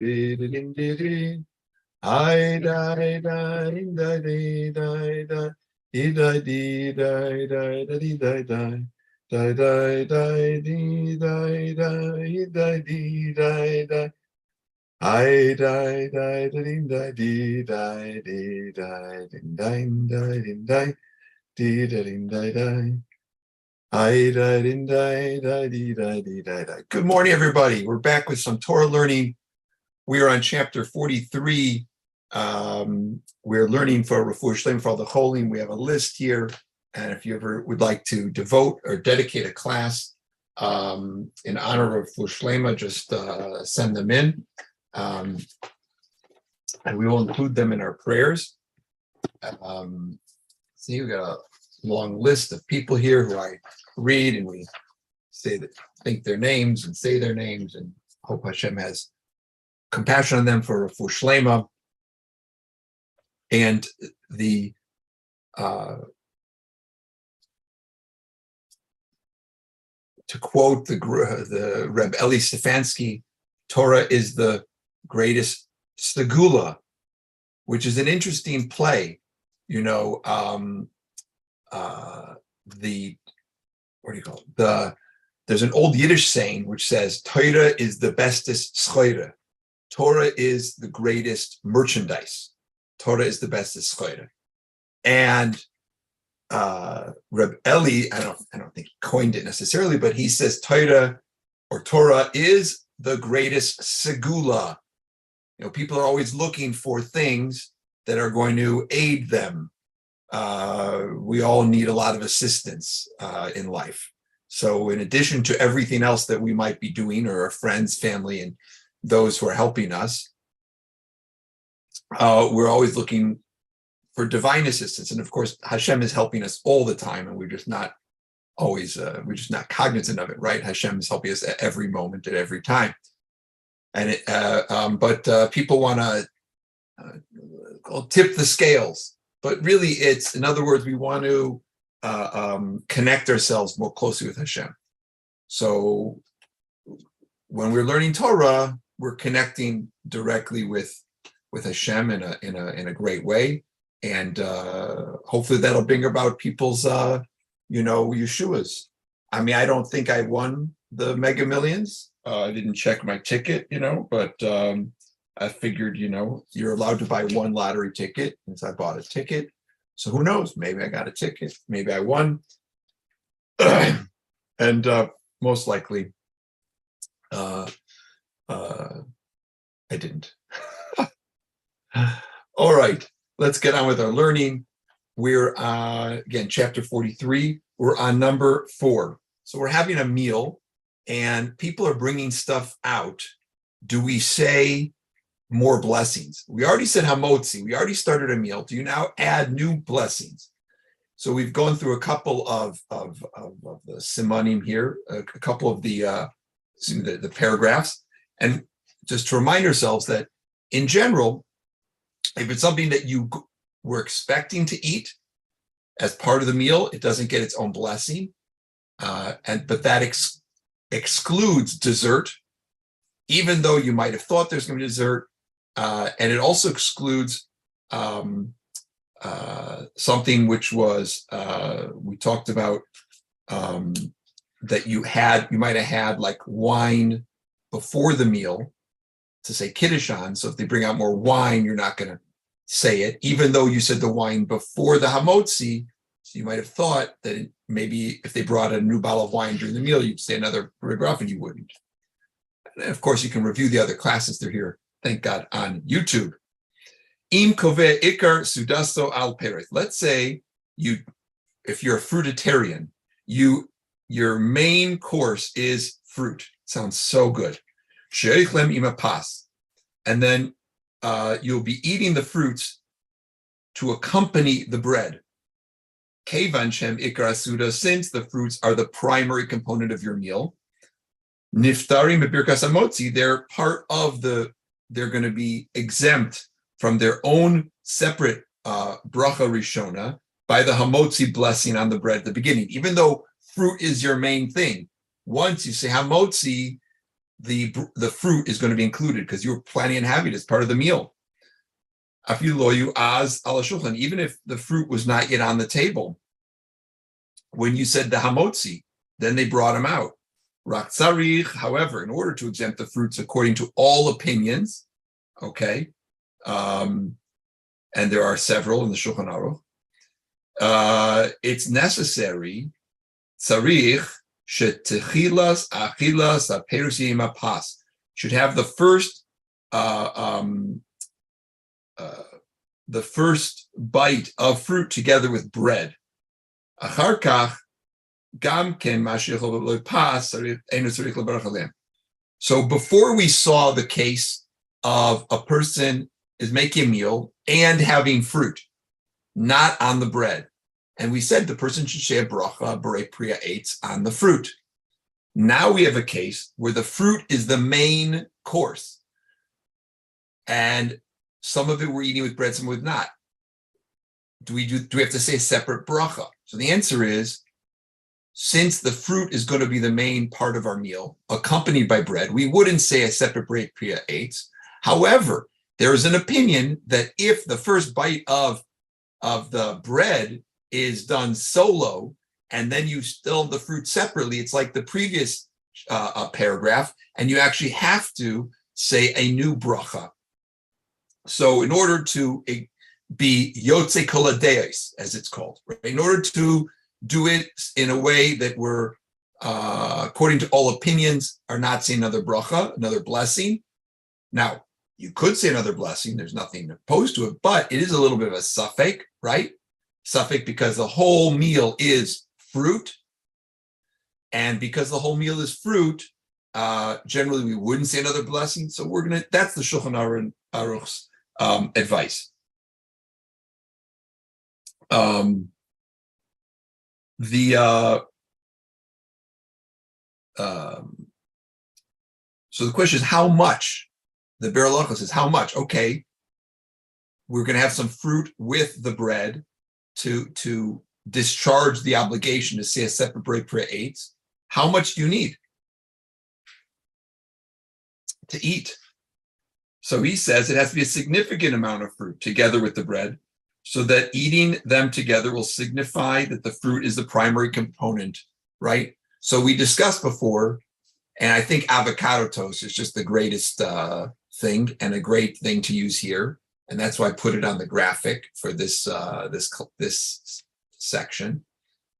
di-di-di-di-di. I die, die, di, die, di, die, die, di, die, di, die, die, di, die, die. Die, die, die, di, die, die, die, di, die, die. I die, die, di, die, di, die, di, die, din, din, die, din, die, di, din, die, die. I die, din, die, die, di, die, di, die, die. Good morning, everybody. We're back with some Torah learning. We are on chapter 43. We're learning for Refuah Shlema for all the Cholim. We have a list here, and if you ever would like to devote or dedicate a class in honor of Refuah Shlema, just send them in, and we will include them in our prayers. See, we got a long list of people here who I read, and we think their names and say their names, and hope Hashem has compassion on them for Refuah Shlema. And the to quote the Reb Eli Stefansky, Torah is the greatest segula, which is an interesting play. You know, there's an old Yiddish saying which says Torah is the bestest schleira. Torah is the greatest merchandise. Torah is the bestest schleira. And Reb Eli, I don't think he coined it necessarily, but he says Torah is the greatest segula. You know, people are always looking for things that are going to aid them. We all need a lot of assistance in life. So in addition to everything else that we might be doing, or our friends, family, and those who are helping us, we're always looking for divine assistance. And of course, Hashem is helping us all the time, and we're just not always, we're just not cognizant of it, right? Hashem is helping us at every moment, at every time. And but people want to tip the scales. But really, it's, in other words, we want to connect ourselves more closely with Hashem. So when we're learning Torah, we're connecting directly with Hashem in a great way, and hopefully that'll bring about people's Yeshuas. I mean, I don't think I won the Mega Millions. I didn't check my ticket, but I figured, you're allowed to buy one lottery ticket, and so I bought a ticket. So who knows? Maybe I got a ticket. Maybe I won. And most likely, I didn't. All right, let's get on with our learning. We're, again, chapter 43. We're on number 4. So we're having a meal, and people are bringing stuff out. Do we say more blessings? We already said hamotzi. We already started a meal. Do you now add new blessings? So we've gone through a couple of the simanim here, a couple of the paragraphs, and just to remind ourselves that in general, if it's something that you were expecting to eat as part of the meal, it doesn't get its own blessing, but that excludes dessert, even though you might have thought there's going to be dessert. And it also excludes something which was, we talked about, that you might have had like wine before the meal to say Kiddush on. So if they bring out more wine, you're not going to say it, even though you said the wine before the hamotzi. So you might have thought that maybe if they brought a new bottle of wine during the meal, you'd say another paragraph, and you wouldn't. And of course, you can review the other classes. They're here, thank God, on YouTube. Im kove ikar sudasto al pereth. Let's say if you're a fruitarian, your main course is fruit. Sounds so good. She'ichlem ima pas, and then you'll be eating the fruits to accompany the bread. Kevan shem ikar suda, since the fruits are the primary component of your meal. Niftarim b'birkas hamotzi, they're part of they're going to be exempt from their own separate bracha rishona by the hamotzi blessing on the bread at the beginning. Even though fruit is your main thing, once you say hamotzi, the fruit is going to be included because you were planning on having it as part of the meal. Even if the fruit was not yet on the table, when you said the hamotzi, then they brought them out. However, in order to exempt the fruits according to all opinions, okay, and there are several in the Shulchan Aruch, it's necessary, tzarich shetechilas achilas aperusim apas, should have the first bite of fruit together with bread. Achar kach gam ken mashich pas. So before we saw the case of a person is making a meal and having fruit, not on the bread. And we said the person should share bracha, berei priya eitz on the fruit. Now we have a case where the fruit is the main course. And some of it we're eating with bread, some with not. Do we have to say a separate bracha? So the answer is, since the fruit is going to be the main part of our meal, accompanied by bread, we wouldn't say a separate berei priya eitz. However, there is an opinion that if the first bite of the bread is done solo, and then you still have the fruit separately, it's like the previous paragraph, and you actually have to say a new bracha. So in order to be yotze kol hadeos, as it's called, right? In order to do it in a way that we're, according to all opinions, are not saying another bracha, another blessing. Now, you could say another blessing, there's nothing opposed to it, but it is a little bit of a suffix, right? Suffix because the whole meal is fruit. And because the whole meal is fruit, generally we wouldn't say another blessing. So that's the Shulchan Aruch's advice. So the question is how much? The Ber Halacha says how much? Okay, we're going to have some fruit with the bread to discharge the obligation to say a separate berei priya eitz. How much do you need to eat? So he says it has to be a significant amount of fruit together with the bread, so that eating them together will signify that the fruit is the primary component, right? So we discussed before, and I think avocado toast is just the greatest thing and a great thing to use here, and that's why I put it on the graphic for this section.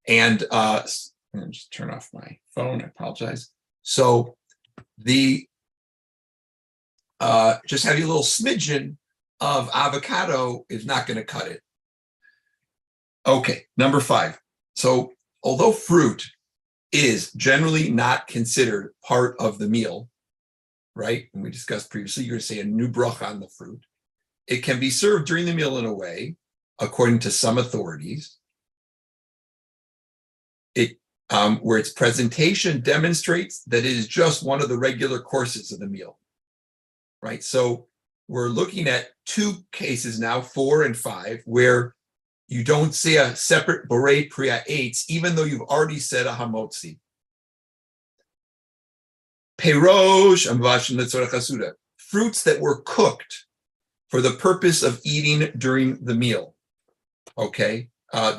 And I'm gonna just turn off my phone. I apologize. So just having a little smidgen of avocado is not going to cut it. Okay, number 5. So although fruit is generally not considered part of the meal, right? And we discussed previously, you're going to say a new bracha on the fruit. It can be served during the meal in a way, according to some authorities, where its presentation demonstrates that it is just one of the regular courses of the meal, right? So we're looking at 2 cases now, 4 and 5, where you don't say a separate berei priya eitz, even though you've already said a hamotzi. Peirosh amvashin letzorech hasuda, fruits that were cooked for the purpose of eating during the meal. Okay,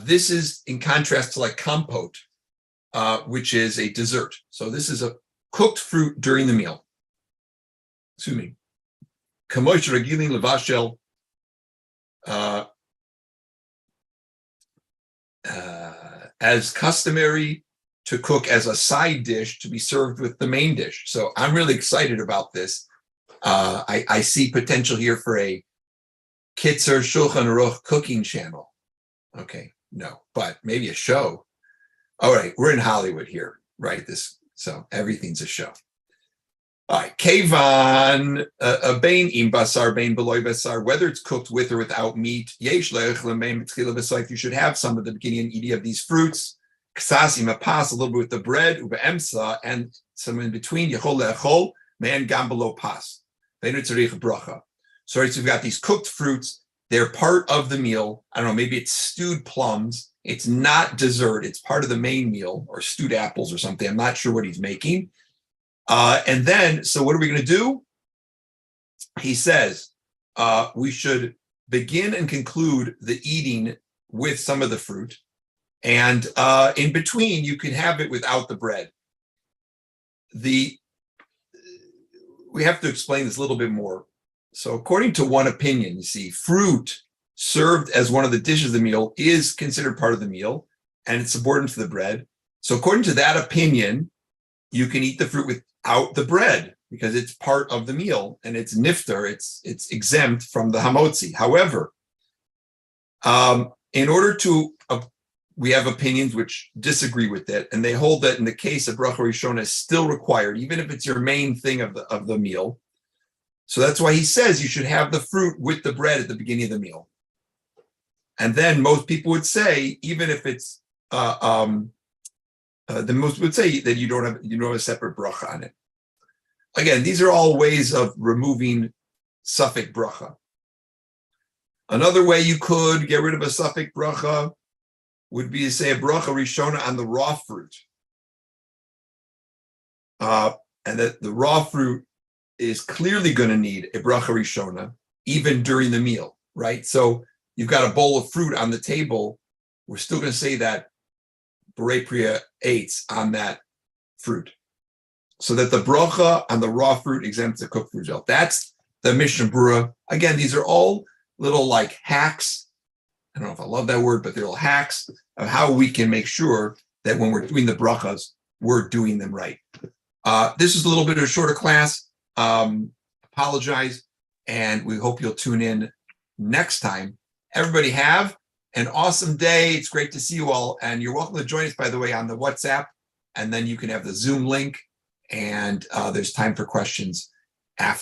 this is in contrast to like compote, which is a dessert. So this is a cooked fruit during the meal. Excuse me. Kamosh regilin levashel, as customary to cook as a side dish to be served with the main dish. So I'm really excited about this. I see potential here for a Kitzur Shulchan Aruch cooking channel. Okay, no, but maybe a show. All right, we're in Hollywood here, right? So everything's a show. All right, kevan bein im basar bein beloy basar, whether it's cooked with or without meat, yesh le'echel meim b'tchila b'sayf, you should have some at the beginning and eating of these fruits. Ksas im apas, a little bit with the bread, ube'emsa, and some in between, yechol le'echol, me'en gam below pas. Ve'enu tzarich bracha. So we've got these cooked fruits. They're part of the meal. I don't know, maybe it's stewed plums. It's not dessert. It's part of the main meal, or stewed apples or something. I'm not sure what he's making. And then, so what are we going to do? He says we should begin and conclude the eating with some of the fruit. And in between, you can have it without the bread. We have to explain this a little bit more. So according to one opinion, you see, fruit served as one of the dishes of the meal is considered part of the meal, and it's subordinate to the bread. So according to that opinion, you can eat the fruit without the bread because it's part of the meal and it's niftar, it's exempt from the hamotzi. However, in order to, we have opinions which disagree with it, and they hold that in the case of bracha rishona is still required, even if it's your main thing of the meal. So that's why he says you should have the fruit with the bread at the beginning of the meal. And then most people would say, even if it's the most would say that you don't have a separate bracha on it. Again, these are all ways of removing suffix bracha. Another way you could get rid of a suffix bracha would be to say a bracha rishona on the raw fruit, and that the raw fruit is clearly going to need a bracha rishona even during the meal, right? So you've got a bowl of fruit on the table. We're still going to say that Borei Priya eitz on that fruit, so that the bracha on the raw fruit exempts the cooked fruit gel. That's the Mishnah Berurah. Again, these are all little like hacks. I don't know if I love that word, but they're little hacks of how we can make sure that when we're doing the brachas, we're doing them right. This is a little bit of a shorter class. Apologize, and we hope you'll tune in next time. Everybody have an awesome day. It's great to see you all, and you're welcome to join us, by the way, on the WhatsApp, and then you can have the Zoom link, and there's time for questions.